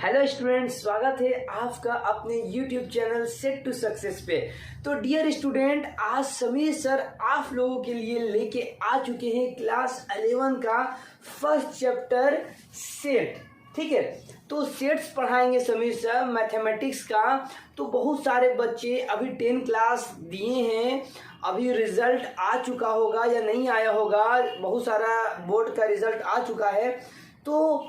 Hello students, स्वागत है आपका अपने YouTube channel set to success पे। तो डियर स्टूडेंट, आज समीर सर आप लोगों के लिए लेके आ चुके हैं क्लास 11 का फर्स्ट चैप्टर सेट। ठीक है, तो सेट्स पढ़ाएंगे समीर सर मैथमेटिक्स का। तो बहुत सारे बच्चे अभी 10 क्लास दिए हैं, अभी रिजल्ट आ चुका होगा या नहीं आया होगा, बहुत सारा बोर्ड का रिजल्ट आ चुका है। तो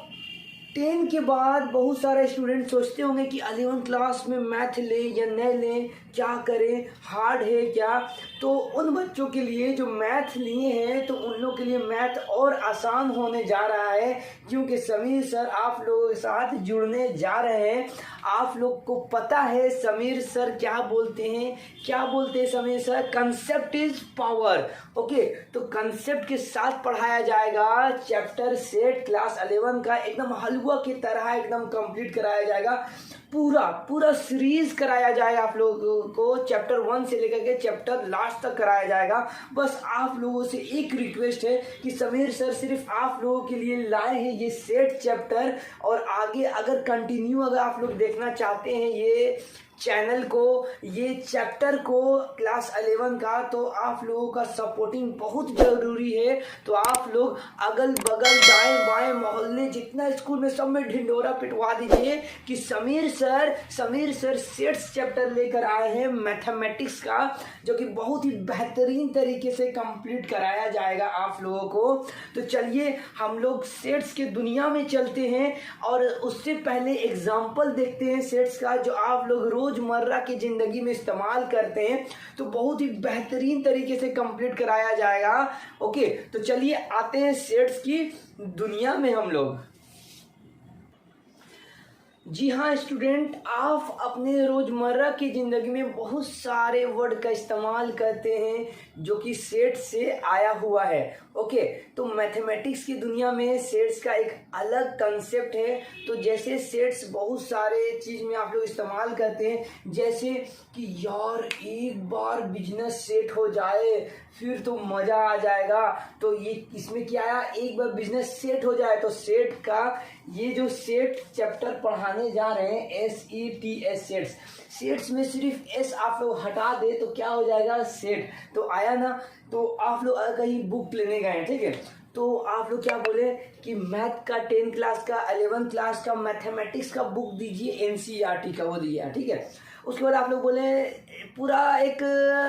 10 के बाद बहुत सारे स्टूडेंट सोचते होंगे कि 11 क्लास में मैथ लें या नहीं लें, क्या करें, हार्ड है क्या। तो उन बच्चों के लिए जो मैथ लिए हैं तो उन लोगों के लिए मैथ और आसान होने जा रहा है, क्योंकि समीर सर आप लोगों के साथ जुड़ने जा रहे हैं। आप लोग को पता है समीर सर क्या बोलते हैं Sameer sir, concept is power. Okay, तो कंसेप्ट के साथ पढ़ाया जाएगा चैप्टर सेट क्लास 11 का, एकदम हलवा की तरह एकदम कंप्लीट कराया जाएगा। पूरा सीरीज कराया जाएगा आप लोगों को, चैप्टर 1 से लेकर के चैप्टर लास्ट तक कराया जाएगा। बस आप लोगों से एक रिक्वेस्ट है कि समीर सर सिर्फ आप लोगों के लिए लाए हैं ये सेट चैप्टर, और आगे अगर कंटिन्यू अगर आप लोग देखना चाहते हैं ये चैनल को, ये चैप्टर को क्लास 11 का, तो आप लोगों का सपोर्टिंग बहुत ज़रूरी है। तो आप लोग अगल बगल दाएं बाएं मोहल्ले जितना स्कूल में सब में ढिंडोरा पिटवा दीजिए कि समीर सर सेट्स चैप्टर लेकर आए हैं मैथमेटिक्स का, जो कि बहुत ही बेहतरीन तरीके से कंप्लीट कराया जाएगा आप लोगों को। तो चलिए हम लोग सेट्स के दुनिया में चलते हैं, और उससे पहले एग्जाम्पल देखते हैं सेट्स का, जो आप लोग रोजमर्रा की जिंदगी में इस्तेमाल करते हैं। तो बहुत ही बेहतरीन तरीके से कंप्लीट कराया जाएगा। ओके, तो चलिए आते हैं सेट्स की दुनिया में हम लोग। जी हाँ स्टूडेंट, आप अपने रोजमर्रा की जिंदगी में बहुत सारे वर्ड का इस्तेमाल करते हैं जो कि सेट से आया हुआ है। ओके, तो मैथमेटिक्स की दुनिया में सेट्स का एक अलग कंसेप्ट है। तो जैसे सेट्स बहुत सारे चीज़ में आप लोग इस्तेमाल करते हैं, जैसे कि यार एक बार बिजनेस सेट हो जाए फिर तो मज़ा आ जाएगा। तो ये इसमें क्या आया, एक बार बिजनेस सेट हो जाए। तो सेट का ये जो सेट चैप्टर पढ़ाने जा रहे हैं SETS सेट्स, सेट्स में सिर्फ S आप लोग हटा दे तो क्या हो जाएगा, सेट। तो आया ना। तो आप लोग अगर कहीं बुक लेने गए, ठीक है, तो आप लोग क्या बोले कि मैथ का 10 क्लास का 11 क्लास का मैथमेटिक्स का बुक दीजिए, NCERT का वो दिया, ठीक है। उसके बाद आप लोग बोले पूरा एक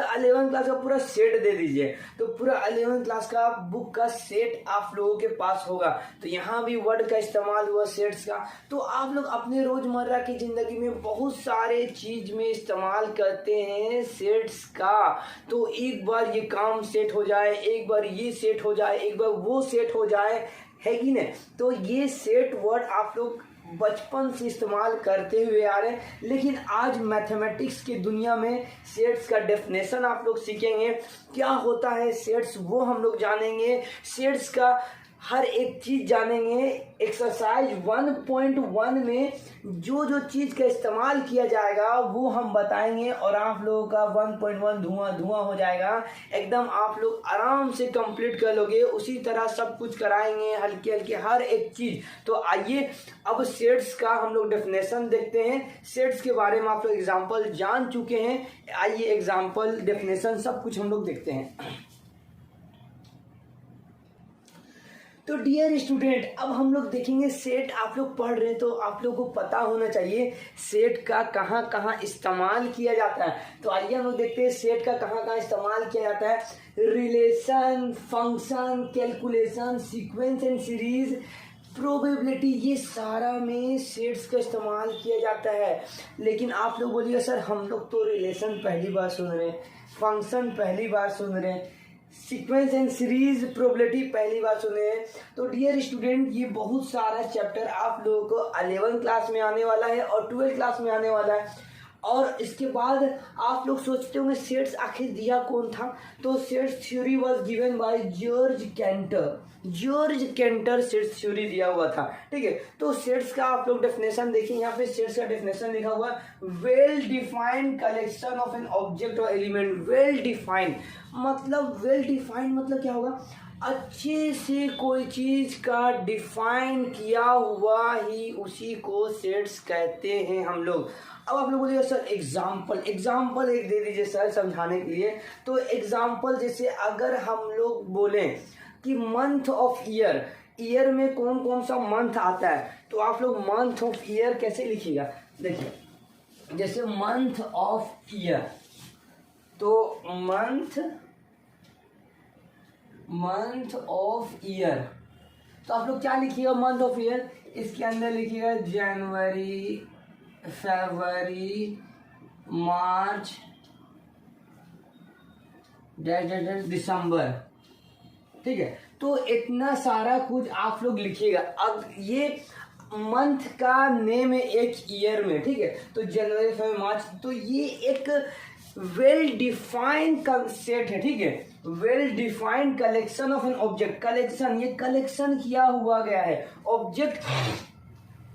11 क्लास का पूरा सेट दे दीजिए, तो पूरा 11 क्लास का बुक का सेट आप लोगों के पास होगा। तो यहाँ भी वर्ड का इस्तेमाल हुआ सेट्स का। तो आप लोग अपने रोजमर्रा की जिंदगी में बहुत सारे चीज में इस्तेमाल करते हैं सेट्स का। तो एक बार ये काम सेट हो जाए, एक बार ये सेट हो जाए, एक बार वो सेट हो जाए, है कि नहीं। तो ये सेट वर्ड आप लोग बचपन से इस्तेमाल करते हुए आ रहे हैं, लेकिन आज मैथमेटिक्स की दुनिया में सेट्स का डेफिनेशन आप लोग सीखेंगे, क्या होता है सेट्स वो हम लोग जानेंगे, सेट्स का हर एक चीज़ जानेंगे। एक्सरसाइज 1.1 में जो जो चीज़ का इस्तेमाल किया जाएगा वो हम बताएंगे, और आप लोगों का 1.1 धुआं हो जाएगा। एकदम आप लोग आराम से कंप्लीट कर लोगे, उसी तरह सब कुछ कराएंगे, हल्की हल्की हर एक चीज़। तो आइए अब सेट्स का हम लोग डेफिनेशन देखते हैं। सेट्स के बारे में आप लोग एग्जाम्पल जान चुके हैं, आइए एग्जाम्पल डेफिनेशन सब कुछ हम लोग देखते हैं। तो डियर स्टूडेंट, अब हम लोग देखेंगे सेट। आप लोग पढ़ रहे हैं तो आप लोग को पता होना चाहिए सेट का कहाँ कहाँ इस्तेमाल किया जाता है। तो आइए हम लोग देखते हैं सेट का कहाँ कहाँ इस्तेमाल किया जाता है। Relation, function, calculation, sequence and series, probability, ये सारा में सेट्स का इस्तेमाल किया जाता है। लेकिन आप लोग बोलिएगा सर हम लोग तो रिलेशन पहली बार सुन रहे हैं, फंक्शन पहली बार सुन रहे हैं, सीक्वेंस एंड सीरीज, प्रोबेबिलिटी पहली बार सुने हैं। तो डियर स्टूडेंट, ये बहुत सारा चैप्टर आप लोगों को 11 क्लास में आने वाला है और 12 क्लास में आने वाला है। और इसके बाद आप लोग सोचते होंगे सेट्स आखिर दिया कौन था। तो sets theory was given by George canter sets theory दिया हुआ था, ठीक है। तो सेट्स का आप लोग डेफिनेशन देखिए, यहाँ पे सेट्स का डेफिनेशन लिखा हुआ है, well defined collection of an object और एलिमेंट। वेल डिफाइंड मतलब क्या होगा, अच्छे से कोई चीज का डिफाइन किया हुआ ही उसी को सेट्स कहते हैं हम लोग। अब आप लोग बोलिएगा सर एग्जाम्पल एक दे दीजिए सर समझाने के लिए। तो एग्जाम्पल जैसे अगर हम लोग बोलें कि मंथ ऑफ ईयर में कौन कौन सा मंथ आता है, तो आप लोग मंथ ऑफ ईयर कैसे लिखिएगा। देखिए जैसे मंथ ऑफ ईयर, तो मंथ ऑफ ईयर, तो आप लोग क्या लिखिएगा मंथ ऑफ ईयर, इसके अंदर लिखिएगा जनवरी, फरवरी, मार्च, दिसंबर। ठीक है, तो इतना सारा कुछ आप लोग लिखिएगा। अब ये मंथ का नेम है एक ईयर में, ठीक है, तो जनवरी, फरवरी, मार्च, तो ये एक वेल डिफाइंड कंसेप्ट है। ठीक है, well defined collection of an object, collection, ये कलेक्शन किया हुआ गया है ऑब्जेक्ट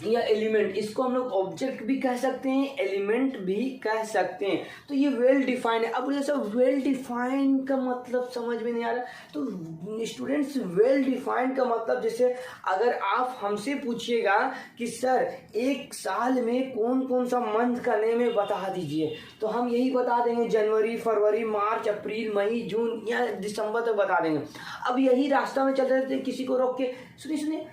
या एलिमेंट, इसको हम लोग ऑब्जेक्ट भी कह सकते हैं, एलिमेंट भी कह सकते हैं। तो ये वेल डिफाइंड है। अब जैसे वेल डिफाइंड का मतलब समझ में नहीं आ रहा, तो स्टूडेंट्स वेल डिफाइंड का मतलब जैसे अगर आप हमसे पूछिएगा कि सर एक साल में कौन कौन सा मंथ का नेम है बता दीजिए, तो हम यही बता देंगे जनवरी, फरवरी, मार्च, अप्रैल, मई, जून या दिसंबर तक बता देंगे। अब यही रास्ता में चल रहे थे, किसी को रोक के सुनिए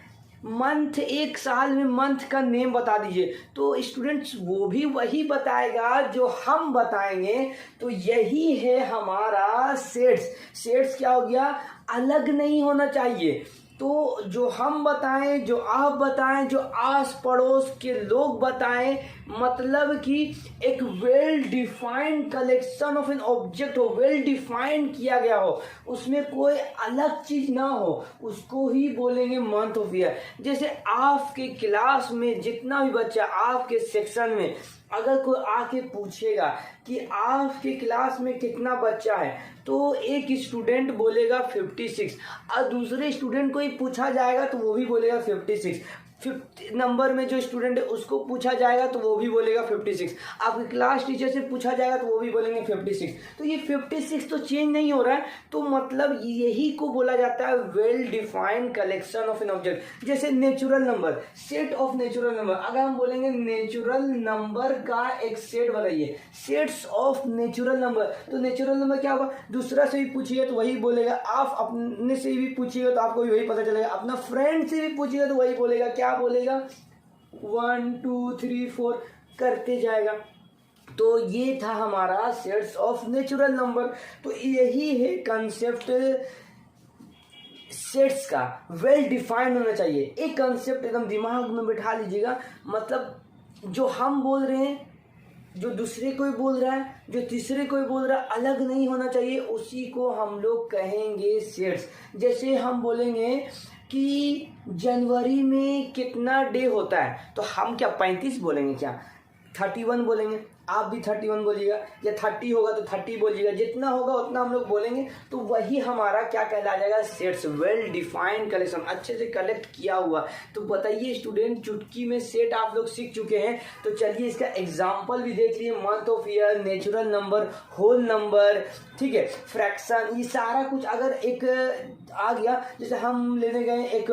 मंथ, एक साल में मंथ का नेम बता दीजिए, तो स्टूडेंट्स वो भी वही बताएगा जो हम बताएंगे। तो यही है हमारा सेट्स क्या हो गया, अलग नहीं होना चाहिए। तो जो हम बताएं, जो आप बताएं, जो आस पड़ोस के लोग बताएं, मतलब कि एक well defined collection of an object हो, वेल डिफाइंड किया गया हो, उसमें कोई अलग चीज ना हो, उसको ही बोलेंगे मंथ ऑफ ईयर। जैसे आपके क्लास में जितना भी बच्चा, आपके सेक्शन में अगर कोई आके पूछेगा कि आपके क्लास में कितना बच्चा है, तो एक स्टूडेंट बोलेगा 56, और दूसरे स्टूडेंट को ही पूछा जाएगा तो वो भी बोलेगा 56। 50 नंबर में जो स्टूडेंट है उसको पूछा जाएगा तो वो भी बोलेगा 56। आपके क्लास टीचर से पूछा जाएगा तो वो भी बोलेंगे 56। तो ये 56 तो चेंज नहीं हो रहा है, तो मतलब यही को बोला जाता है well defined collection of an object. जैसे natural number, set of natural number, अगर हम बोलेंगे नेचुरल नंबर का एक सेट बनाइए, सेट्स ऑफ नेचुरल नंबर, तो नेचुरल नंबर क्या होगा, दूसरा से भी पूछिए तो वही बोलेगा, आप अपने से भी पूछिएगा तो आपको वही पता चलेगा, अपना फ्रेंड से भी पूछिएगा तो वही बोलेगा, क्या बोलेगा 1 2 3 4 करते जाएगा। तो ये था हमारा सेट्स ऑफ नेचुरल नंबर। तो यही है कंसेप्ट सेट्स का, वेल डिफाइंड होना चाहिए। एक कंसेप्ट एकदम दिमाग में बैठा लीजिएगा, मतलब जो हम बोल रहे हैं, जो दूसरे कोई बोल रहा है, जो तीसरे कोई बोल रहा है, अलग नहीं होना चाहिए, उसी को हम लोग कहेंगे सेट्स। जैसे हम बोलेंगे कि जनवरी में कितना डे होता है, तो हम क्या 35 बोलेंगे, क्या 31 बोलेंगे, आप भी 31 बोलिएगा, या 30 होगा तो 30 बोलिएगा, जितना होगा उतना हम लोग बोलेंगे। तो वही हमारा क्या कहला जाएगा, सेट्स, वेल डिफाइंड कलेक्शन, अच्छे से कलेक्ट किया हुआ। तो बताइए स्टूडेंट, चुटकी में सेट आप लोग सीख चुके हैं, तो चलिए इसका एग्जाम्पल भी देख लिए, month of year, natural number, whole number, ठीक है, फ्रैक्शन, ये सारा कुछ अगर एक आ गया। जैसे हम लेने गए एक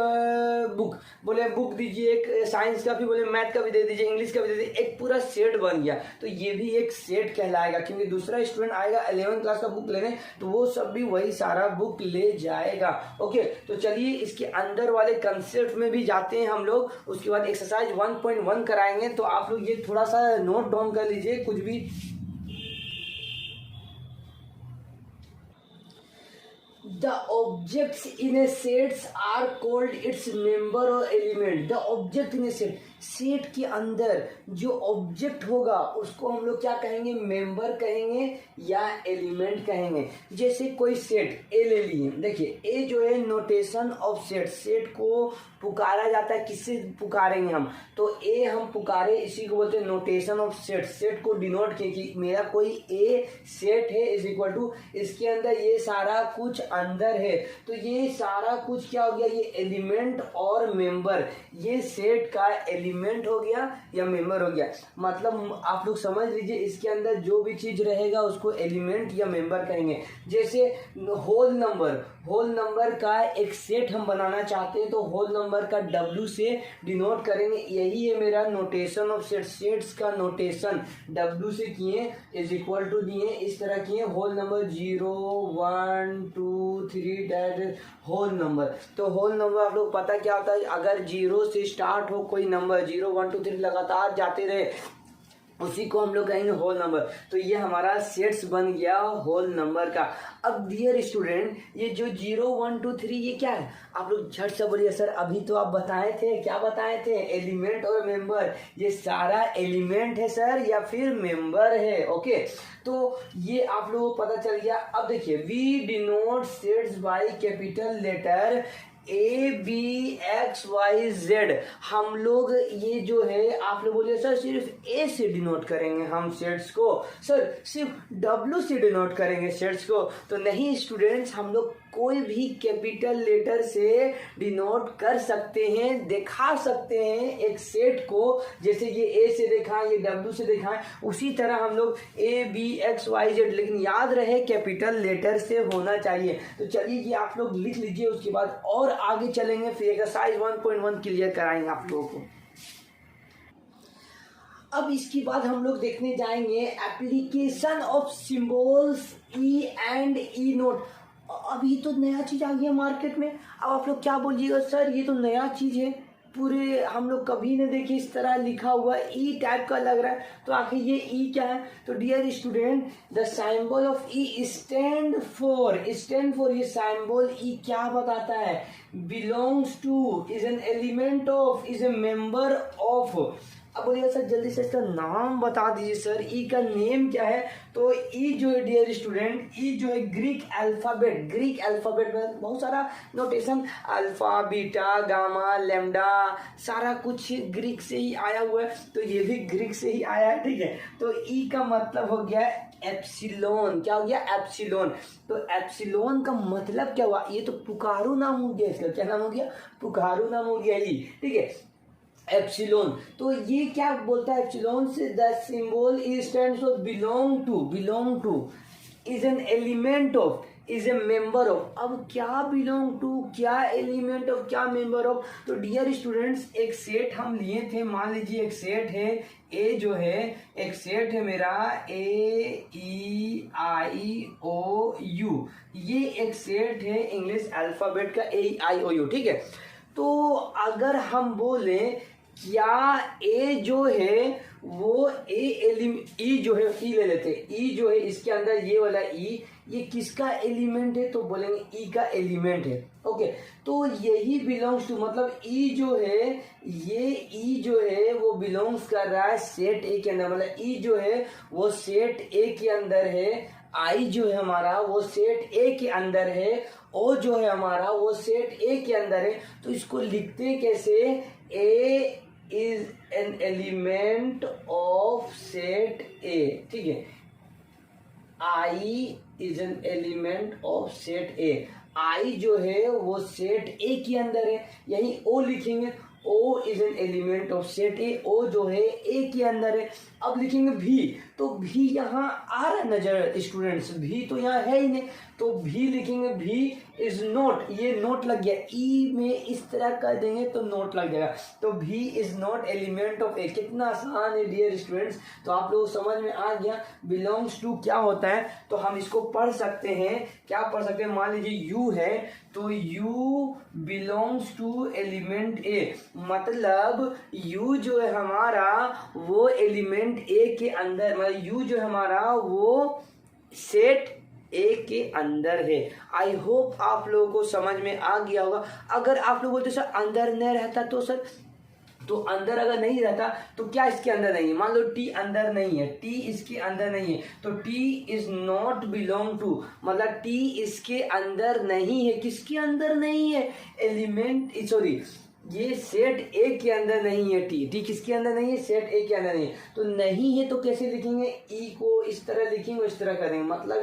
बुक, बोले बुक दीजिए, एक साइंस का भी बोले, मैथ का भी दे दीजिए, इंग्लिश का भी दे दीजिए, एक पूरा सेट बन गया, तो ये भी एक सेट कहलाएगा। क्योंकि दूसरा स्टूडेंट आएगा 11th क्लास का बुक लेने, तो वो सब भी वही सारा बुक ले जाएगा। ओके, तो चलिए इसके अंदर वाले कंसेप्ट में भी जाते हैं हम लोग, उसके बाद एक्सरसाइज 1.1 कराएंगे। तो आप लोग ये थोड़ा सा नोट डाउन कर लीजिए कुछ भी। The objects in a sets are called its member or element. The object in a set, set के अंदर जो ऑब्जेक्ट होगा उसको हम लोग क्या कहेंगे, मेंबर कहेंगे या एलिमेंट कहेंगे। जैसे कोई सेट ए ले लिए, देखिए ए जो है नोटेशन ऑफ सेट, सेट को पुकारा जाता है, किससे पुकारेंगे हम, तो ए हम पुकारे, इसी को बोलते हैं नोटेशन ऑफ सेट। सेट को डिनोट किए कि मेरा कोई ए सेट है इज इक्वल टू, इसके अंदर ये सारा कुछ अंदर है, तो ये सारा कुछ क्या हो गया, ये एलिमेंट और मेंबर, ये सेट का एलिमेंट हो गया या मेंबर हो गया। मतलब आप लोग समझ लीजिए, इसके अंदर जो भी चीज रहेगा उसको एलिमेंट या मेंबर कहेंगे। जैसे होल नंबर, होल नंबर का एक सेट हम बनाना चाहते हैं तो होल नंबर का W से डिनोट करेंगे। यही है मेरा नोटेशन ऑफ सेट। सेट्स का नोटेशन W से किए इज इक्वल टू दिए इस तरह किए whole number 0 1 2 3 that whole number. तो होल नंबर आप लोग पता क्या होता है, अगर 0 से स्टार्ट हो कोई नंबर 0 1 2 3 लगातार जाते रहे उसी को हम लोग कहेंगे होल नंबर। तो ये हमारा सेट्स बन गया होल नंबर का। अब डियर स्टूडेंट ये जो 0 1 2 3 ये क्या है, आप लोग झट से बोलिए सर अभी तो आप बताए थे, क्या बताए थे, एलिमेंट और मेंबर। ये सारा एलिमेंट है सर या फिर मेंबर है। ओके तो ये आप लोगों को पता चल गया। अब देखिए we denote sets by capital letter ABXYZ। हम लोग ये जो है आप लोग बोलिए सर सिर्फ ए से डिनोट करेंगे हम सेट्स को, सर सिर्फ W से डिनोट करेंगे सेट्स को। तो नहीं स्टूडेंट्स, हम लोग कोई भी कैपिटल लेटर से डिनोट कर सकते हैं, दिखा सकते हैं एक सेट को। जैसे ये ए से दिखाएं, ये W से दिखाएं, उसी तरह हम लोग ABXYZ, लेकिन याद रहे कैपिटल लेटर से होना चाहिए। तो चलिए ये आप लोग लिख लीजिए, उसके बाद और आगे चलेंगे, फिर एक्सरसाइज 1.1 क्लियर कराएंगे आप लोगों को। अब इसके बाद हम लोग देखने जाएंगे application of symbols E and E note. अभी तो नया चीज आ गया मार्केट में। अब आप लोग क्या बोलिएगा सर ये तो नया चीज है, पूरे हम लोग कभी नहीं देखे इस तरह लिखा हुआ ई टाइप का लग रहा है। तो आखिर ये ई क्या है? तो dear student the symbol of E stand for ये सिंबल ई क्या बताता है? Belongs to, is an element of, is a member of. अब बोलिए सर जल्दी से इसका नाम बता दीजिए सर, ई का नेम क्या है? तो ई जो है डियर स्टूडेंट, ई जो है ग्रीक अल्फाबेट में बहुत सारा notation, alpha beta gamma lambda सारा कुछ ग्रीक से ही आया हुआ है। तो ये भी ग्रीक से ही आया है, ठीक है। तो ई का मतलब हो गया एप्सिलॉन। क्या हो गया? एप्सिलॉन। तो एप्सिलॉन का मतलब क्या हुआ? ये तो पुकारू नाम हो गया इसका। क्या नाम हो गया? पुकारू नाम हो गया ई, ठीक है, एप्सिलॉन। तो ये क्या बोलता है? एप्सिलॉन से the symbol is stands for belong to is an element of, is a member of. अब क्या बिलोंग टू, क्या एलिमेंट ऑफ, क्या मेंबर ऑफ? तो डियर स्टूडेंट्स एक सेट हम लिए थे, मान लीजिए एक सेट है ए जो है, एक सेट है मेरा AEIOU। ये एक सेट है इंग्लिश अल्फाबेट का AEIOU, ठीक है। तो अगर हम बोले क्या ए जो है वो ई जो है, ई ले लेते, ई जो है इसके अंदर ये वाला ई, ये किसका एलिमेंट है? तो बोलेंगे ई का एलिमेंट है। ओके तो यही बिलोंग्स टू, मतलब ई जो है, ये ई जो है वो बिलोंग्स कर रहा है सेट ए के अंदर, मतलब ई जो है वो सेट ए के अंदर है, आई जो है हमारा वो सेट ए के अंदर है, ओ जो है हमारा वो सेट ए के अंदर है। तो इसको लिखते कैसे? A is an element of set A, ठीक है। I is an element of set A. I जो है वो सेट ए के अंदर है, यही ओ लिखेंगे। O is an element of set A, O जो है ए के अंदर है। अब लिखेंगे भी, तो भी यहाँ आ रहा नजर स्टूडेंट्स, भी तो यहाँ है ही नहीं, तो भी लिखेंगे भी इज नॉट, ये नोट लग गया, ई में इस तरह कर देंगे तो नोट लग जाएगा। तो भी इज नॉट एलिमेंट ऑफ ए। कितना आसान है डियर स्टूडेंट्स। तो आप लोग समझ में आ गया बिलोंग्स टू क्या होता है। तो हम इसको पढ़ सकते हैं, क्या पढ़ सकते हैं? मान लीजिए यू है, तो यू बिलोंग्स टू एलिमेंट ए, मतलब यू जो है हमारा वो एलिमेंट ए के अंदर, मतलब यू जो है हमारा वो सेट ए के अंदर है। आई होप आप लोगों को समझ में आ गया होगा। अगर आप लोग बोलते सर अंदर नहीं रहता, तो सर तो अंदर अगर नहीं रहता तो क्या इसके अंदर नहीं है? मान लो टी अंदर नहीं है, टी इसके अंदर नहीं है, तो T is not belong to, मतलब टी इसके अंदर नहीं है। किसके अंदर नहीं है? एलिमेंट, सॉरी ये सेट ए के अंदर नहीं है। टी किसके अंदर नहीं है? सेट ए के अंदर नहीं है। तो नहीं है तो कैसे लिखेंगे? ई को इस तरह लिखेंगे, इस तरह करेंगे, मतलब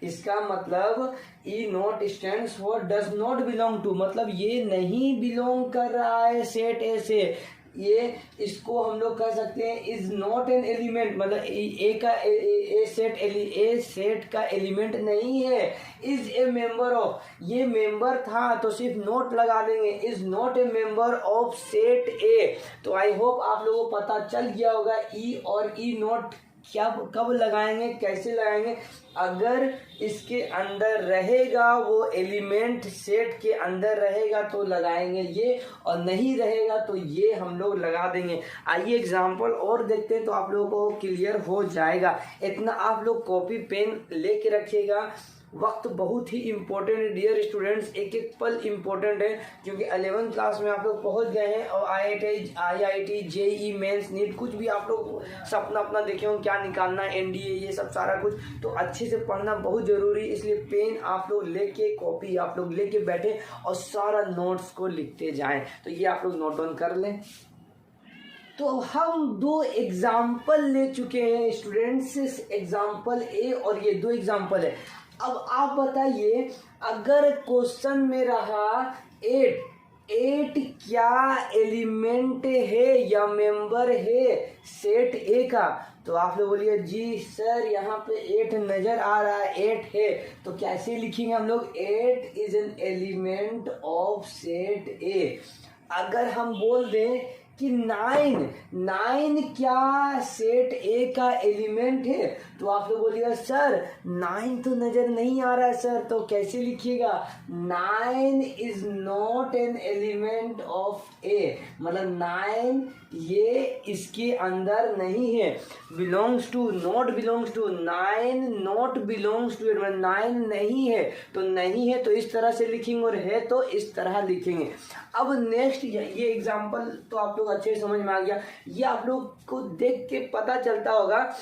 इसका मतलब E not stands for does not belong to, मतलब ये नहीं बिलोंग कर रहा है सेट ए से। ये इसको हम लोग कह सकते हैं इज नॉट एन एलिमेंट, मतलब ए सेट का एलिमेंट नहीं है। इज ए मेंबर ऑफ, ये मेंबर था तो सिर्फ नोट लगा देंगे, is not a member of set ए। तो आई होप आप लोगों को पता चल गया होगा ई और ई नोट क्या कब लगाएंगे, कैसे लगाएंगे। अगर इसके अंदर रहेगा वो एलिमेंट, सेट के अंदर रहेगा तो लगाएंगे ये, और नहीं रहेगा तो ये हम लोग लगा देंगे। आइए एग्जांपल और देखते हैं तो आप लोगों को क्लियर हो जाएगा। इतना आप लोग कॉपी पेन लेके रखिएगा, वक्त बहुत ही इम्पोर्टेंट है डियर स्टूडेंट्स, एक एक पल इम्पोर्टेंट है, क्योंकि 11th क्लास में आप लोग पहुंच गए हैं और IIT JEE मेंस नीट कुछ भी आप लोग सपना अपना देखे हो क्या निकालना है, NDA ये सब सारा कुछ, तो अच्छे से पढ़ना बहुत ज़रूरी। इसलिए पेन आप लोग लेके, कॉपी आप लोग लेके बैठे और सारा नोट्स को लिखते जाएं। तो ये आप लोग नोट डाउन कर लें। तो हम दो एग्जाम्पल ले चुके हैं स्टूडेंट्स, एग्जाम्पल ए और ये दो एग्जाम्पल है। अब आप बताइए, अगर क्वेश्चन में रहा 8 क्या एलिमेंट है या मेंबर है सेट ए का, तो आप लोग बोलिए जी सर यहाँ पे 8 नजर आ रहा है, 8 है, तो कैसे लिखेंगे हम लोग, 8 is an element of set ए। अगर हम बोल दें कि 9 क्या सेट ए का एलिमेंट है, तो आप लोग बोलिएगा सर 9 तो नजर नहीं आ रहा है सर, तो कैसे लिखिएगा, 9 is not an element of A, मतलब 9 ये इसके अंदर नहीं है, belongs to, not belongs to, 9 not belongs to, 9 नहीं है तो नहीं है, तो इस तरह से लिखेंगे, और है तो इस तरह लिखेंगे। अब नेक्स्ट ये एग्जांपल तो आप लोग अच्छे समझ में आ गया। ये आप लोग को देख के पता चलता होगा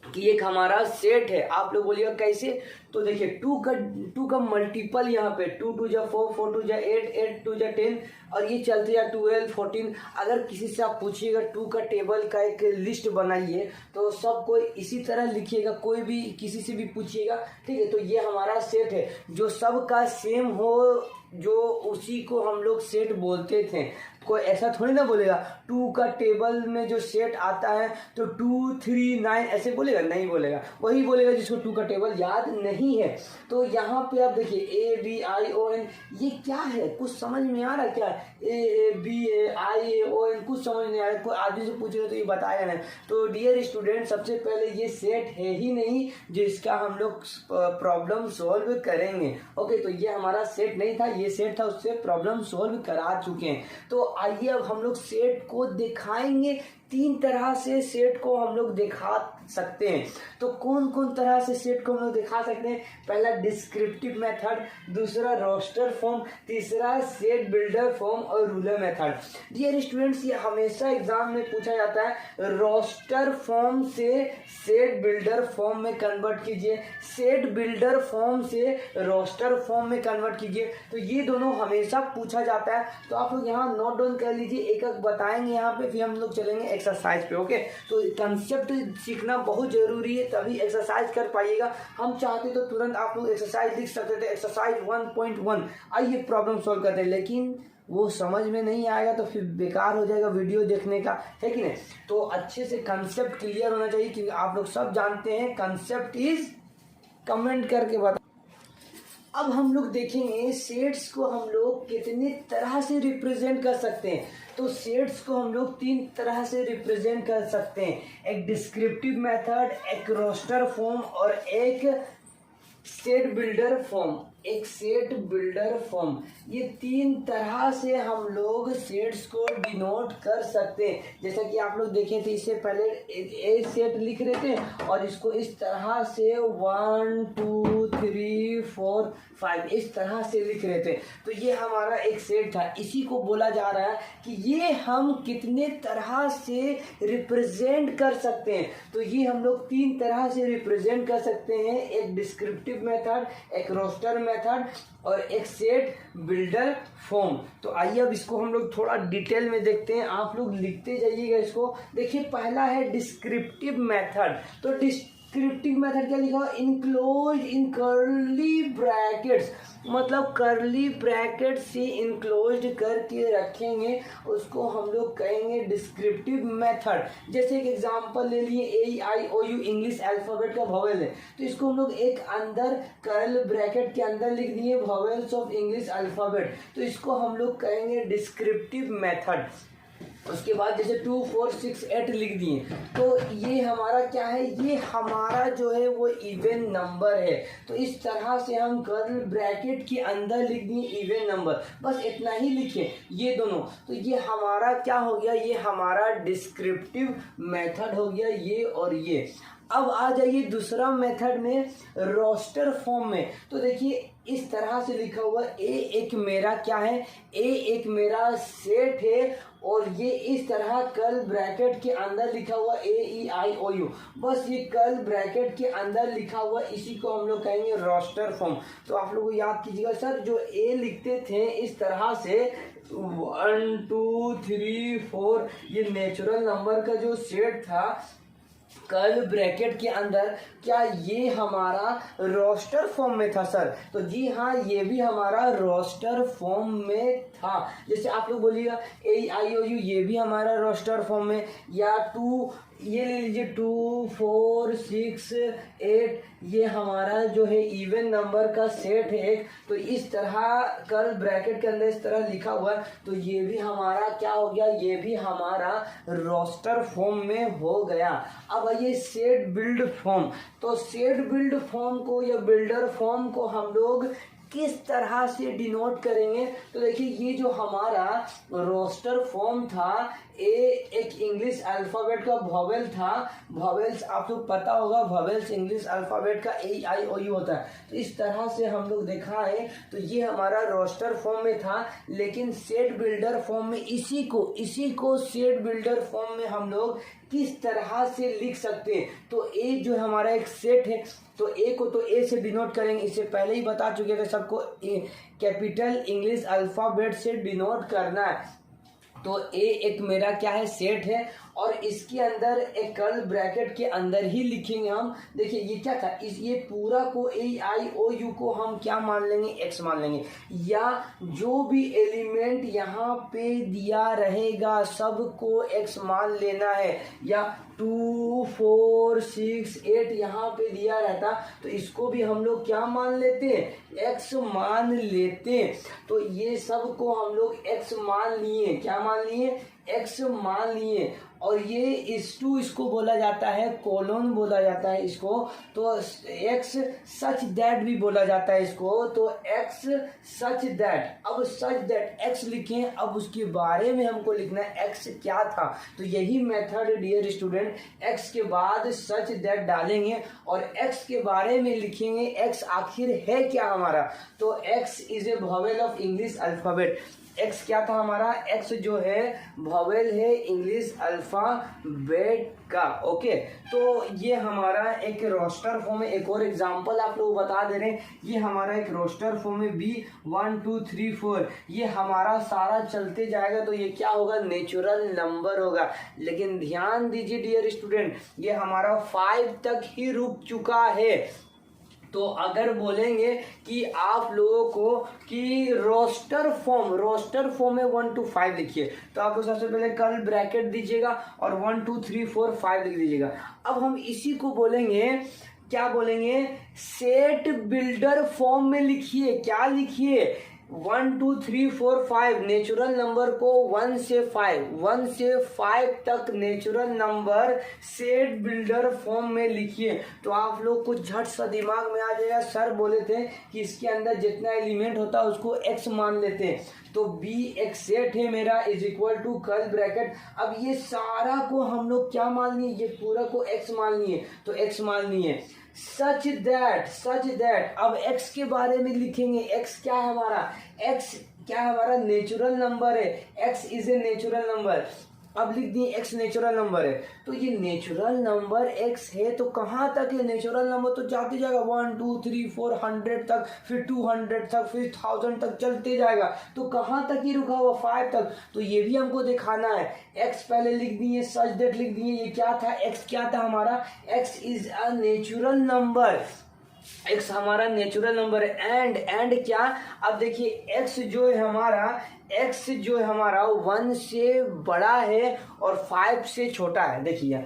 कि एक हमारा सेट है। आप लोग बोलिएगा कैसे, तो देखिए 2 का मल्टीपल यहाँ पे 2 2 जा 4 4 2 जा 8 8 2 जा 10 और ये चलते जा 12 14। अगर किसी से आप पूछिएगा 2 का टेबल का एक लिस्ट बनाइए तो सब कोई इसी तरह लिखिएगा, कोई भी किसी से भी पूछिएगा, ठीक है। तो ये हमारा सेट है, जो सबका सेम हो जो उसी को हम लोग सेट बोलते थे। कोई ऐसा थोड़ी ना बोलेगा 2 का टेबल में जो सेट आता है तो 2 3 9 ऐसे बोलेगा, नहीं बोलेगा, वही बोलेगा जिसको 2 का टेबल याद नहीं है। तो यहाँ पे आप देखिए ABION, ये क्या है, कुछ समझ में आ रहा है क्या, ABION कुछ समझ नहीं आ रहा है, कोई आदमी से पूछेगा तो ये बताया नहीं। तो डियर स्टूडेंट, सबसे पहले ये सेट है ही नहीं जिसका हम लोग प्रॉब्लम सॉल्व करेंगे। ओके, तो ये हमारा सेट नहीं था, ये सेट था, उससे प्रॉब्लम सॉल्व करा चुके हैं। तो आइए अब हम लोग सेट को दिखाएंगे। 3 तरह से सेट को हम लोग दिखा सकते हैं। तो कौन कौन तरह से सेट को हम लोग दिखा सकते हैं, पहला डिस्क्रिप्टिव मेथड, दूसरा रोस्टर फॉर्म, तीसरा सेट बिल्डर फॉर्म और रूलर मेथड। डियर स्टूडेंट्स, ये हमेशा एग्जाम में पूछा जाता है, रोस्टर फॉर्म से सेट बिल्डर फॉर्म में कन्वर्ट कीजिए, सेट बिल्डर फॉर्म से रोस्टर फॉर्म में कन्वर्ट कीजिए। तो ये दोनों हमेशा पूछा जाता है। तो आप लोग यहाँ नोट डाउन कर लीजिए, एक एक बताएंगे यहाँ पे, फिर हम लोग चलेंगे एक्सरसाइज पे। ओके, तो कंसेप्ट सीखना बहुत जरूरी है, तभी एक्सरसाइज कर पाइएगा। हम चाहते तो तुरंत आप लोग एक्सरसाइज लिख सकते थे, एक्सरसाइज 1.1। आइए प्रॉब्लम सॉल्व करते हैं, लेकिन वो समझ में नहीं आएगा तो फिर बेकार हो जाएगा वीडियो देखने का, है कि नहीं। तो अच्छे से कंसेप्ट क्लियर होना चाहिए, क्योंकि आप लोग सब जानते हैं कंसेप्ट इज, कमेंट करके बता। अब हम लोग देखेंगे सेट्स को हम लोग कितने तरह से रिप्रेजेंट कर सकते हैं। तो सेट्स को हम लोग 3 तरह से रिप्रेजेंट कर सकते हैं, एक डिस्क्रिप्टिव मेथड, एक रोस्टर फॉर्म और एक सेट बिल्डर फॉर्म, एक सेट बिल्डर फॉर्म। ये 3 तरह से हम लोग सेट्स को डिनोट कर सकते हैं। जैसा कि आप लोग देखें थे, इससे पहले ए सेट लिख रहे थे और इसको इस तरह से 1 2 3 4 5 इस तरह से लिख रहे थे। तो ये हमारा एक सेट था, इसी को बोला जा रहा है कि ये हम कितने तरह से रिप्रेजेंट कर सकते हैं। तो ये हम लोग 3 तरह से रिप्रेजेंट कर सकते हैं, एक डिस्क्रिप्टिव मेथड, एक रोस्टर मेथड और एक सेट बिल्डर फॉर्म। तो आइए अब इसको हम लोग थोड़ा डिटेल में देखते हैं, आप लोग लिखते जाइएगा इसको। देखिए पहला है डिस्क्रिप्टिव मेथड। तो डिस्क्रिप्टिव मेथड क्या लिखा हुआ, इनक्लोज इन कर्ली ब्रैकेट्स, मतलब कर्ली ब्रैकेट से इनक्लोज्ड करके रखेंगे, उसको हम लोग कहेंगे डिस्क्रिप्टिव मेथड। जैसे एक एग्जांपल ले लिए, ए आई ओ यू इंग्लिश अल्फाबेट का वॉवेल है, तो इसको हम लोग एक अंदर कर्ल ब्रैकेट के अंदर लिख दिए वॉवेल्स ऑफ इंग्लिश अल्फाबेट, तो इसको हम लोग कहेंगे डिस्क्रिप्टिव मेथड। उसके बाद जैसे 2 4 6 8 लिख दिए, तो ये हमारा क्या है, ये हमारा जो है वो इवन नंबर है। तो इस तरह से हम कर्ल ब्रैकेट के अंदर लिख दिए इवन नंबर, बस इतना ही लिखे ये दोनों। तो ये हमारा क्या हो गया, ये हमारा डिस्क्रिप्टिव मेथड हो गया, ये और ये। अब आ जाइए दूसरा मेथड में, रोस्टर फॉर्म में। तो देखिए इस तरह से लिखा हुआ, ए एक मेरा क्या है, ए एक मेरा सेट है, और ये इस तरह कर्ल ब्रैकेट के अंदर लिखा हुआ ए ई आई ओ यू, बस ये कर्ल ब्रैकेट के अंदर लिखा हुआ, इसी को हम लोग कहेंगे रोस्टर फॉर्म। तो आप लोग याद कीजिएगा, सर जो ए लिखते थे इस तरह से 1 2 3 4, ये नेचुरल नंबर का जो सेट था कर्ल ब्रैकेट के अंदर, क्या ये हमारा रोस्टर फॉर्म में था सर? तो जी हाँ, ये भी हमारा रोस्टर फॉर्म में था। जैसे आप लोग बोलिएगा ए आई ओ यू, ये भी हमारा रोस्टर फॉर्म में, या 2 ये ले लीजिए 2 4 6 8, ये हमारा जो है इवन नंबर का सेट है एक, तो इस तरह कर्ल ब्रैकेट के अंदर इस तरह लिखा हुआ है, तो ये भी हमारा क्या हो गया, ये भी हमारा रोस्टर फॉर्म में हो गया। अब आइए सेट बिल्ड फॉर्म। तो सेट बिल्ड फॉर्म को या बिल्डर फॉर्म को हम लोग किस तरह से डिनोट करेंगे? तो देखिए ये जो हमारा रोस्टर फॉर्म था, ए एक इंग्लिश अल्फाबेट का वॉवेल था, वॉवेल्स आपको पता होगा, वॉवेल्स इंग्लिश अल्फाबेट का ए आई ओ यू होता है, तो इस तरह से हम लोग देखा है। तो ये हमारा रोस्टर फॉर्म में था, लेकिन सेट बिल्डर फॉर्म में इसी को सेट बिल्डर फॉर्म में हम लोग किस तरह से लिख सकते हैं? तो ए जो हमारा एक सेट है, तो ए को तो ए से डिनोट करेंगे, इससे पहले ही बता चुके थे सबको, कैपिटल इंग्लिश अल्फाबेट से डिनोट करना है। तो ए एक मेरा क्या है, सेट है, और इसके अंदर एक कर्ल ब्रैकेट के अंदर ही लिखेंगे हम। देखिए ये क्या था, ये पूरा को ए आई ओ यू को हम क्या मान लेंगे, एक्स मान लेंगे, या जो भी एलिमेंट यहाँ पे दिया रहेगा सबको एक्स मान लेना है, या 2 4 6 8 यहाँ पे दिया रहता तो इसको भी हम लोग क्या मान लेते हैं, एक्स मान लेते हैं। तो ये सब को हम लोग एक्स मान लिए, क्या मान लिए, एक्स मान लिए। और ये इसको बोला जाता है कोलोन बोला जाता है इसको, तो एक्स सच दैट भी बोला जाता है इसको, तो एक्स सच दैट। अब सच दैट एक्स लिखें, अब उसके बारे में हमको लिखना है एक्स क्या था। तो यही मेथड डियर स्टूडेंट, एक्स के बाद सच दैट डालेंगे और एक्स के बारे में लिखेंगे एक्स आखिर है क्या हमारा। तो x is a vowel of English alphabet. X क्या था हमारा, एक्स जो है वॉवेल है इंग्लिश अल्फाबेट का। ओके, तो ये हमारा एक रोस्टर फॉर्म है। एक और एग्जांपल आप लोग बता दे रहे हैं, ये हमारा एक रोस्टर फॉर्म है बी 1 2 3 4, ये हमारा सारा चलते जाएगा, तो ये क्या होगा, नेचुरल नंबर होगा। लेकिन ध्यान दीजिए डियर स्टूडेंट, ये हमारा 5 तक ही रुक चुका है। तो अगर बोलेंगे कि आप लोगों को कि रोस्टर फॉर्म में 1 2 5 लिखिए, तो आप लोग सबसे पहले कर्ल ब्रैकेट दीजिएगा और 1 2 3 4 5 लिख दीजिएगा। अब हम इसी को बोलेंगे, क्या बोलेंगे, सेट बिल्डर फॉर्म में लिखिए। क्या लिखिए, 1 2 3 4 5 नेचुरल नंबर को 1 से 5 तक natural number set builder form में लिखिए। तो आप लोग को झट सा दिमाग में आ जाएगा, सर बोले थे कि इसके अंदर जितना एलिमेंट होता है उसको एक्स मान लेते हैं, तो बी एक सेट है मेरा is equal to curl bracket. अब ये सारा को हम लोग क्या मान लिए, ये पूरा को एक्स मान लिए, तो एक्स मान लिए। सच दैट अब x के बारे में लिखेंगे, x क्या है हमारा, x क्या है हमारा, नेचुरल नंबर है, x is a natural number. अब लिख दिए x नेचुरल नंबर है, तो ये नेचुरल नंबर x है तो कहाँ तक है, नेचुरल नंबर तो जाते जाएगा 1 2 3 4 100 तक, फिर 200 तक, फिर 1000 तक चलते जाएगा, तो कहाँ तक ही रुका हुआ 5 तक, तो ये भी हमको दिखाना है। x पहले लिख दिए, सच दैट लिख दिए, ये क्या था, x क्या था हमारा, x is a natural number, x हमारा नेचुरल नंबर है। एंड क्या, अब देखिए x जो है हमारा 1 से बड़ा है और 5 से छोटा है। देखिए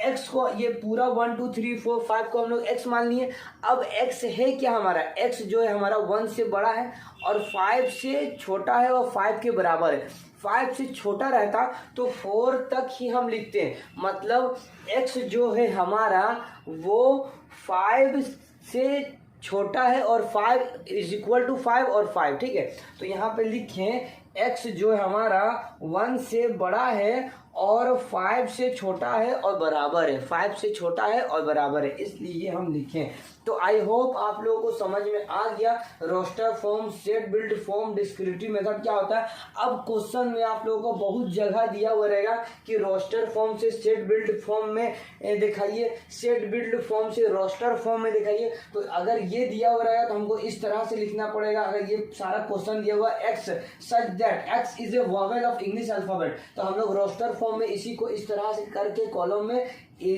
x को ये पूरा 1 2 3 4 5 को हम लोग x मान लिए। अब x है क्या हमारा, x जो है हमारा 1 से बड़ा है और 5 से छोटा है और 5 के बराबर है। 5 से छोटा रहता तो 4 तक ही हम लिखते हैं, मतलब x जो है हमारा वो 5 से छोटा है और 5 इज इक्वल टू 5 और 5, ठीक है। तो यहाँ पे लिखें x जो है हमारा 1 से बड़ा है और 5 से छोटा है और बराबर है, 5 से छोटा है और बराबर है, इसलिए हम लिखें। तो आई होप आप लोगों को समझ में आ गया roster form, set build form, descriptive method क्या होता है। अब क्वेश्चन में आप लोगों को बहुत जगह दिया हुआ रहेगा कि रोस्टर फॉर्म से सेट बिल्ड फॉर्म में दिखाइए, सेट बिल्ड फॉर्म से रोस्टर फॉर्म में दिखाइए। तो अगर ये दिया हुआ रहेगा तो हमको इस तरह से लिखना पड़ेगा। अगर ये सारा क्वेश्चन दिया हुआ x such that x is a vowel of English alphabet, तो हम लोग रोस्टर फॉर्म में इसी को इस तरह से करके कॉलम में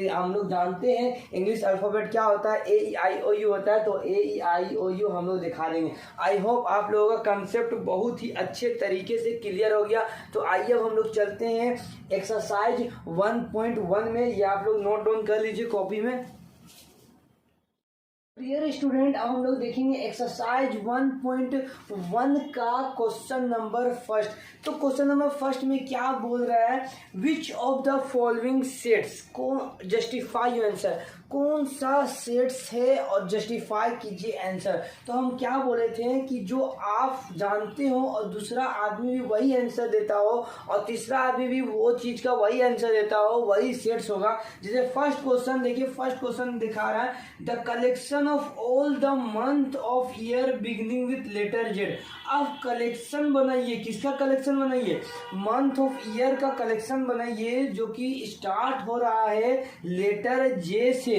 हम लोग जानते हैं इंग्लिश अल्फाबेट क्या होता है, AEIOU होता है, तो AEIOU हम लोग दिखा देंगे। आई होप आप लोगों का कंसेप्ट बहुत ही अच्छे तरीके से क्लियर हो गया। तो आइए अब हम लोग चलते हैं एक्सरसाइज 1.1 में, ये आप लोग नोट डाउन कर लीजिए कॉपी में। डियर स्टूडेंट, अब हम लोग देखेंगे एक्सरसाइज 1.1 का क्वेश्चन नंबर फर्स्ट। तो क्वेश्चन नंबर फर्स्ट में क्या बोल रहा है, which of the following sets को जस्टिफाई योर आंसर, कौन सा सेट्स है और जस्टिफाई कीजिए आंसर। तो हम क्या बोले थे कि जो आप जानते हो और दूसरा आदमी भी वही आंसर देता हो और तीसरा आदमी भी वो चीज का वही आंसर देता हो, वही सेट्स होगा। जैसे फर्स्ट क्वेश्चन देखिए, फर्स्ट क्वेश्चन दिखा रहा है the collection of all the month of year beginning with letter Z. अब कलेक्शन बनाइए, किसका कलेक्शन बनाइए, मंथ ऑफ ईयर का कलेक्शन बनाइए जो कि स्टार्ट हो रहा है लेटर जे से।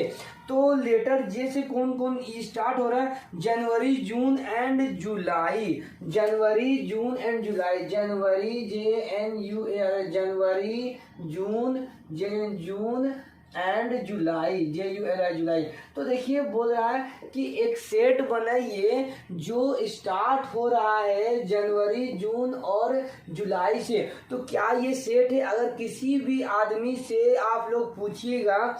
तो लेटर जे से कौन कौन स्टार्ट हो रहा है, January June and July, January June and July, January JNUAR, January June and July, JULI July. तो देखिए बोल रहा है कि एक सेट बनाइए जो स्टार्ट हो रहा है जनवरी जून और जुलाई से। तो क्या ये सेट है, अगर किसी भी आदमी से आप लोग पूछिएगा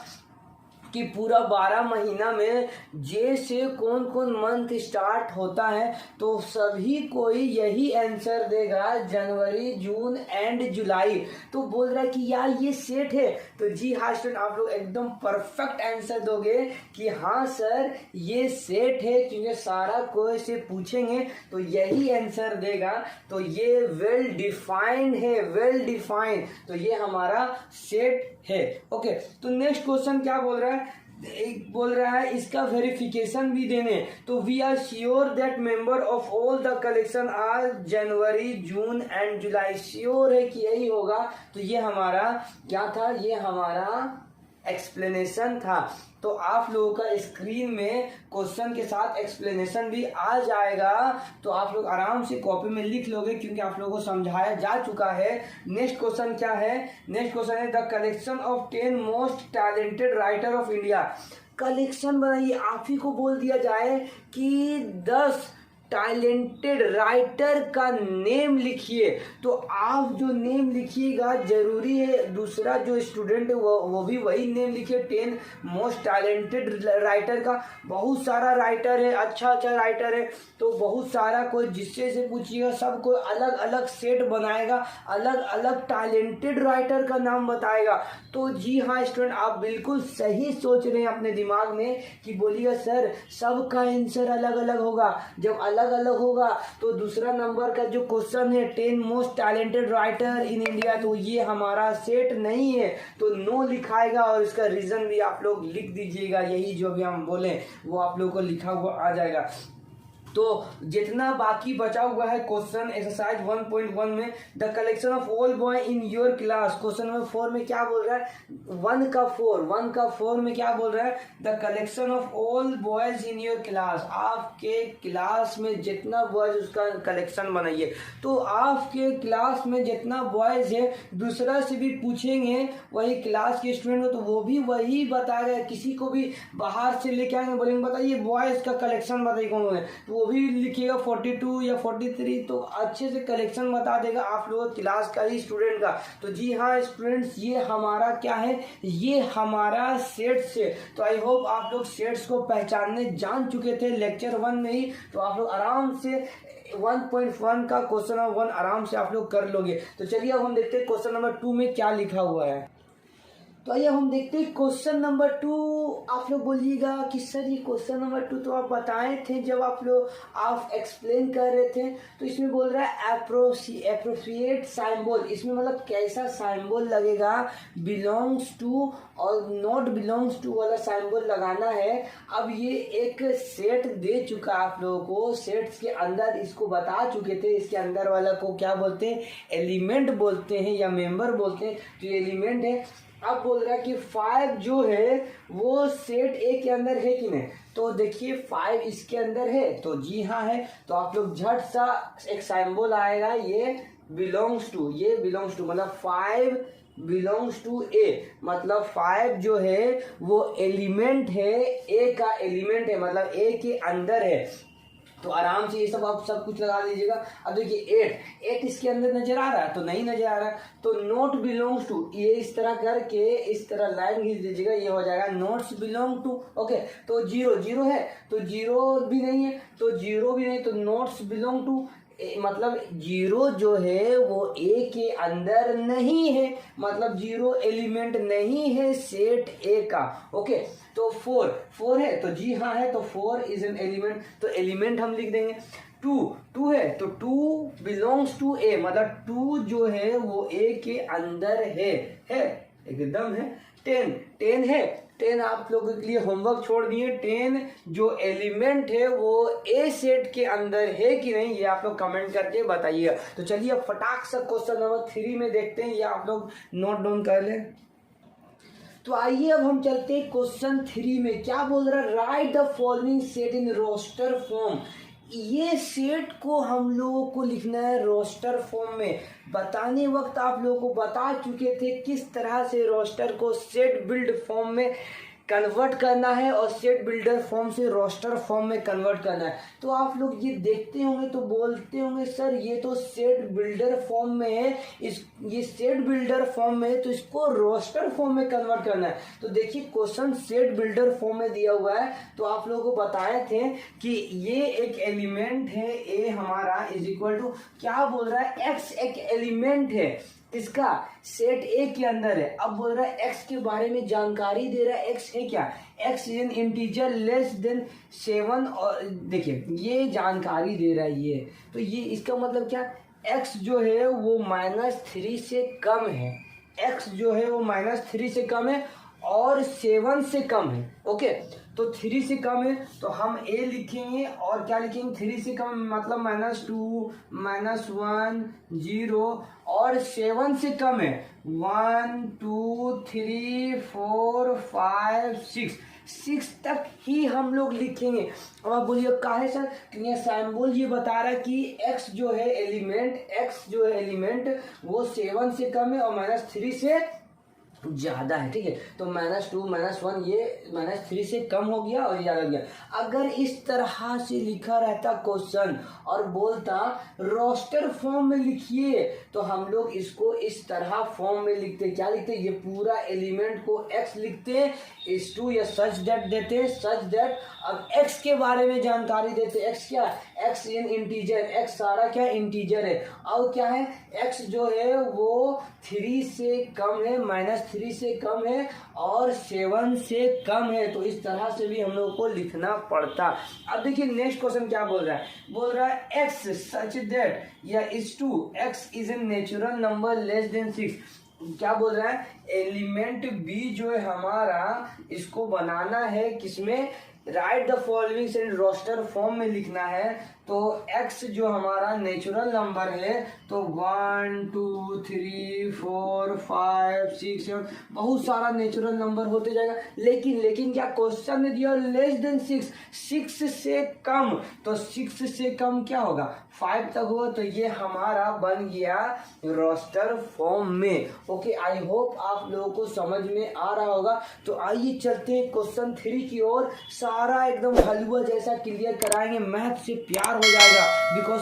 कि पूरा 12 महीना में जे से कौन कौन मंथ स्टार्ट होता है, तो सभी कोई यही आंसर देगा जनवरी जून एंड जुलाई। तो बोल रहा है कि यार ये सेट है, तो जी हाँ स्टूडेंट, आप लोग एकदम परफेक्ट आंसर दोगे कि हाँ सर ये सेट है, क्योंकि सारा कोई से पूछेंगे तो यही आंसर देगा। तो ये वेल डिफाइंड है, वेल डिफाइंड, तो ये हमारा सेट है। ओके, तो नेक्स्ट क्वेश्चन क्या बोल रहा है, एक बोल रहा है इसका वेरिफिकेशन भी देने। तो we are sure that member of all the collection are January June and July, sure है कि यही होगा। तो ये हमारा क्या था, ये हमारा एक्सप्लेनेशन था। तो आप लोगों का स्क्रीन में क्वेश्चन के साथ एक्सप्लेनेशन भी आ जाएगा, तो आप लोग आराम से कॉपी में लिख लोगे क्योंकि आप लोगों को समझाया जा चुका है। नेक्स्ट क्वेश्चन क्या है, नेक्स्ट क्वेश्चन है the collection of 10 most talented writer of India. Collection बनाइए, आप ही को बोल दिया जाए कि 10 टैलेंटेड राइटर का नेम लिखिए, तो आप जो नेम लिखिएगा जरूरी है दूसरा जो स्टूडेंट है वो भी वही नेम लिखे। 10 मोस्ट टैलेंटेड राइटर का बहुत सारा राइटर है, अच्छा अच्छा राइटर है, तो बहुत सारा कोई जिससे से पूछिएगा सब कोई अलग अलग सेट बनाएगा, अलग अलग टैलेंटेड राइटर का नाम बताएगा। तो जी हाँ स्टूडेंट, आप बिल्कुल सही सोच रहे हैं अपने दिमाग में कि बोलिएगा सर सबका आंसर अलग अलग होगा। जब अलग अलग होगा तो दूसरा नंबर का जो क्वेश्चन है 10 most talented writer in India, तो ये हमारा सेट नहीं है, तो नो लिखाएगा और इसका रीजन भी आप लोग लिख दीजिएगा। यही जो भी हम बोले वो आप लोग को लिखा हुआ आ जाएगा। तो जितना बाकी बचा हुआ है क्वेश्चन एक्सरसाइज 1.1 में, the collection of all boy in your class, question number 4 में क्या बोल रहा है, 1 का 4 में क्या बोल रहा है, the collection of all boys in your class, आपके क्लास में जितना बॉयज उसका कलेक्शन बनाइए। तो आपके क्लास में जितना बॉयज है दूसरा से भी पूछेंगे, वही क्लास के स्टूडेंट हो तो वो भी वही बताएगा, किसी को भी बाहर से लेके आएंगे बोलेंगे बताइए बॉयज का कलेक्शन बताइए कौन है, तो वो भी लिखिएगा 42 या 43, तो अच्छे से कलेक्शन बता देगा आप लोगों क्लास का ही स्टूडेंट का। तो जी हाँ स्टूडेंट्स, ये हमारा क्या है, ये हमारा सेट्स है। तो आई होप आप लोग सेट्स को पहचानने जान चुके थे लेक्चर 1 में ही, तो आप लोग आराम से 1.1 का क्वेश्चन नंबर 1 आराम से आप लोग कर लोगे। तो चलिए अब हम देखते हैं क्वेश्चन नंबर 2 में क्या लिखा हुआ है। तो आइए हम देखते हैं क्वेश्चन नंबर 2। आप लोग बोलिएगा कि सर ये क्वेश्चन नंबर 2 तो आप बताए थे जब आप एक्सप्लेन कर रहे थे, तो इसमें बोल रहा है एप्रोप्रिएट साइम्बोल, इसमें मतलब कैसा साइम्बोल लगेगा, बिलोंग्स टू और नॉट बिलोंग्स टू वाला साइम्बोल लगाना है। अब ये एक सेट दे चुका आप लोगों को, सेट्स के अंदर इसको बता चुके थे, इसके अंदर वाला को क्या बोलते हैं, एलिमेंट बोलते हैं या मेंबर बोलते हैं, तो ये एलिमेंट है। अब बोल रहा है कि 5 जो है वो सेट ए के अंदर है कि नहीं, तो देखिए 5 इसके अंदर है, तो जी हाँ है। तो आप लोग झट सा एक सिंबल आएगा, ये बिलोंग्स टू, ये बिलोंग्स टू मतलब 5 बिलोंग्स टू ए, मतलब 5 जो है वो एलिमेंट है, ए का एलिमेंट है, मतलब ए के अंदर है। तो आराम से ये सब आप सब कुछ लगा दीजिएगा। अब देखिए 8 इसके अंदर नजर आ रहा है, तो नहीं नजर आ रहा है, तो नॉट बिलोंग्स टू, ये इस तरह करके इस तरह लाइन खींच दीजिएगा, ये हो जाएगा नॉट्स बिलोंग टू। ओके, तो 0 है, तो 0 भी नहीं है, तो 0 भी नहीं, तो नॉट्स बिलोंग टू, मतलब 0 जो है वो ए के अंदर नहीं है, मतलब 0 एलिमेंट नहीं है सेट ए का। ओके, तो 4 है, तो जी हाँ है, तो 4 इज एन एलिमेंट, तो एलिमेंट हम लिख देंगे। 2 है, तो 2 बिलोंग्स टू ए, मतलब 2 जो है वो ए के अंदर है एकदम है। 10 है, 10 आप लोगों के लिए होमवर्क छोड़ दिए, 10 जो एलिमेंट है वो ए सेट के अंदर है कि नहीं, ये आप लोग कमेंट करके बताइए। तो चलिए अब फटाक से क्वेश्चन नंबर 3 में देखते हैं, ये आप लोग नोट डाउन कर लें। तो आइए अब हम चलते हैं क्वेश्चन 3 में, क्या बोल रहा है, write the following set in roster form. ये सेट को हम लोगों को लिखना है रोस्टर फॉर्म में। बताने वक्त आप लोगों को बता चुके थे किस तरह से रोस्टर को सेट बिल्ड फॉर्म में कन्वर्ट करना है और सेट बिल्डर फॉर्म से रोस्टर फॉर्म में कन्वर्ट करना है। तो आप लोग ये देखते होंगे तो बोलते होंगे सर ये तो सेट बिल्डर फॉर्म में है, ये सेट बिल्डर फॉर्म में है तो इसको रोस्टर फॉर्म में कन्वर्ट करना है। तो देखिए क्वेश्चन सेट बिल्डर फॉर्म में दिया हुआ है, तो आप लोगों को बताए थे कि ये एक एलिमेंट है ए हमारा इज इक्वल टू, क्या बोल रहा है, एक्स एक एलिमेंट है इसका सेट ए के अंदर है। अब बोल रहा है एक्स के बारे में जानकारी दे रहा है, एक्स है क्या, x is an integer less than 7, और देखिए ये जानकारी दे रहा है ये, तो ये इसका मतलब क्या, एक्स जो है वो -3 से कम है, एक्स जो है वो -3 से कम है और 7 से कम है। ओके, तो 3 से कम है तो हम ए लिखेंगे और क्या लिखेंगे, 3 से कम मतलब -2 -1 0, और 7 से कम है 1 2 3 4 5 6 तक ही हम लोग लिखेंगे। अब आप बोलिए काहे सर, क्योंकि सिंबल ये बता रहा है कि x जो है एलिमेंट वो 7 से कम है और -3 से ज्यादा है, ठीक है। तो -2 -1 ये -3 से कम हो गया और ज्यादा हो गया। अगर इस तरह से लिखा रहता क्वेश्चन और बोलता रोस्टर फॉर्म में लिखिए, तो हम लोग इसको इस तरह फॉर्म में लिखते, क्या लिखते, ये पूरा एलिमेंट को x लिखते, इस टू या सच दैट देते, सच दैट अब x के बारे में जानकारी देते, x क्या, x इन इंटीजर, x सारा क्या इंटीजर है, और क्या है, x जो है वो 3 से कम है, -3 से कम है और 7 से कम है, तो इस तरह से भी हम लोग को लिखना पड़ता। अब देखिए नेक्स्ट क्वेश्चन क्या बोल रहा है x सच दैट या is to x is a natural number less than 6। क्या बोल रहा है, एलिमेंट बी जो है हमारा, इसको बनाना है किसमें, write the following and roster form में लिखना है। तो x जो हमारा नेचुरल नंबर है, तो 1 2 3 4 5 6 7 बहुत सारा नेचुरल नंबर होते जाएगा। लेकिन क्या क्वेश्चन ने दिया लेस देन 6 से कम, तो 6 से कम क्या होगा, 5 तक होगा। तो ये हमारा बन गया रोस्टर फॉर्म में। ओके, आई होप आप लोगों को समझ में आ रहा होगा। तो आइए चलते हैं क्वेश्चन 3 की ओर। सारा एकदम हलवा जैसा क्लियर कराएंगे, मैथ से प्यार हो जाएगा बिकॉज